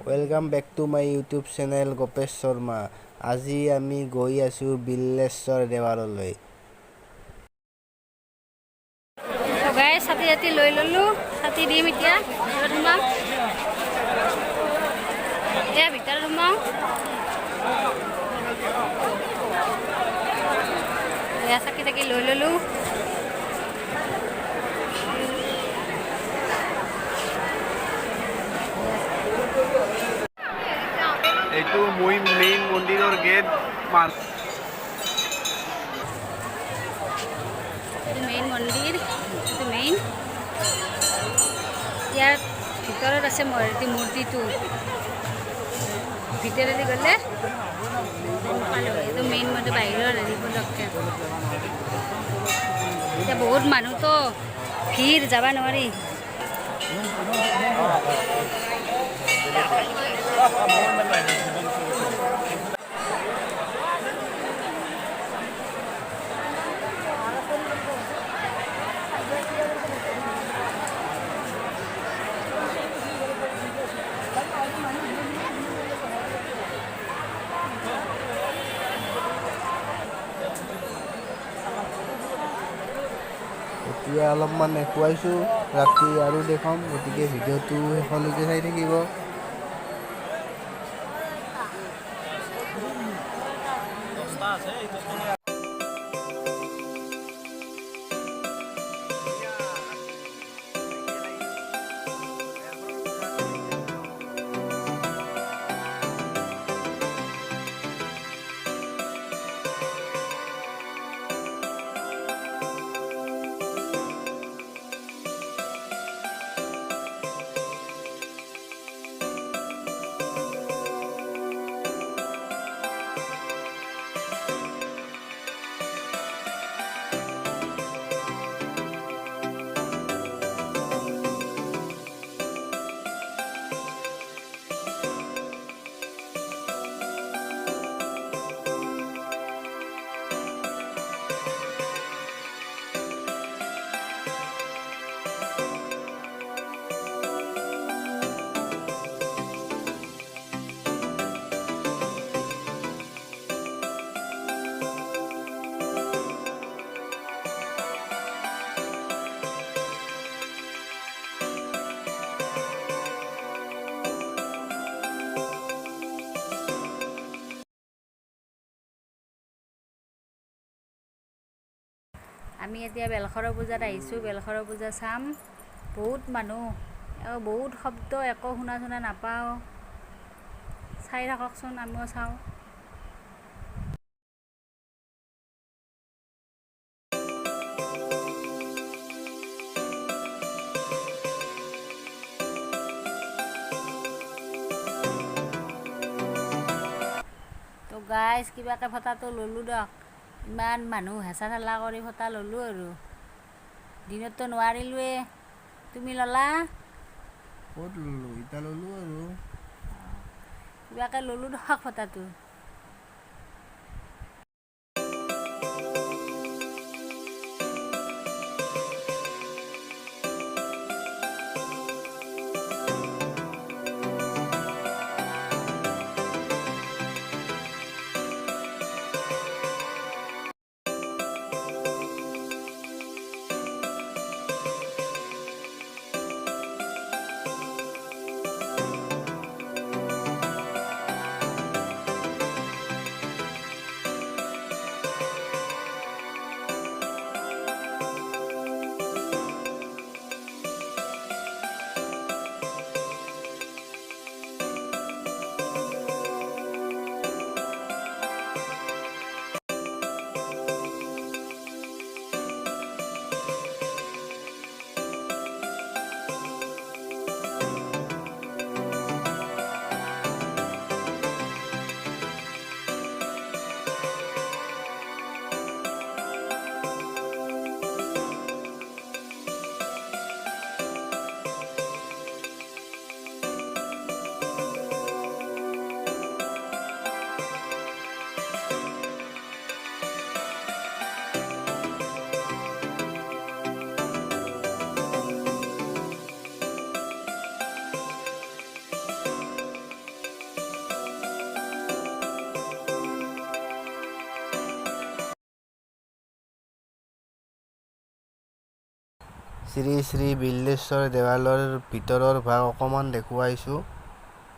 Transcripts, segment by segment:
Welcome back to my YouTube channel Gopesh Sharma. আজি আমি গৈ আছোঁ বিল্লেশ্বৰ দেৱালয়লৈ। ছাতি ছাতি লৈ ল'লোঁ, ছাতি দিম এতিয়া ভিতৰত সোমাম। এতিয়া ভিতৰত সোমাওঁ। চাকি তাকি লৈ ল'লোঁ। এইটো মেইন মন্দিৰৰ গেট মেইন মন্দিৰ, এইটো মেইন। ইয়াৰ ভিতৰত আছে মূৰ্তিটো, ভিতৰেদি গ'লে এইটো মেইন মন্দিৰ বাহিৰৰ পদক্ষেপ। এতিয়া বহুত মানুহতো ভিৰ, যাব নোৱাৰি। এতিয়া অলপমান দেখুৱাইছোঁ, ৰাতি আৰু দেখাম, গতিকে ভিডিঅ'টো শেষলৈকে চাই থাকিব। আমি এতিয়া বেলশৰৰ পূজাত আহিছোঁ। বেলশৰৰ পূজা চাম। বহুত মানুহ, বহুত শব্দ, একো শুনা নাপাওঁ। চাই থাককচোন, আমিও চাওঁ। তো গাইজ, কিবাকৈ ফটাটো ল'লোঁ দিয়ক। ইমান মানুহ হেঁচা ঠেলা কৰি ফটা ল'লোঁ আৰু। দিনততো নোৱাৰিলোৱে। তুমি ল'লা? ক'ত ল'লোঁ? এতিয়া ল'লোঁ আৰু। কিবাকৈ ল'লোঁ দিয়ক ফটাটো। শ্ৰী শ্ৰী বিল্লেশ্বৰ দেৱালয়ৰ ভিতৰৰ ভাগ অকণমান দেখুৱাইছোঁ,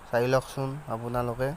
চাই লওকচোন আপোনালোকে।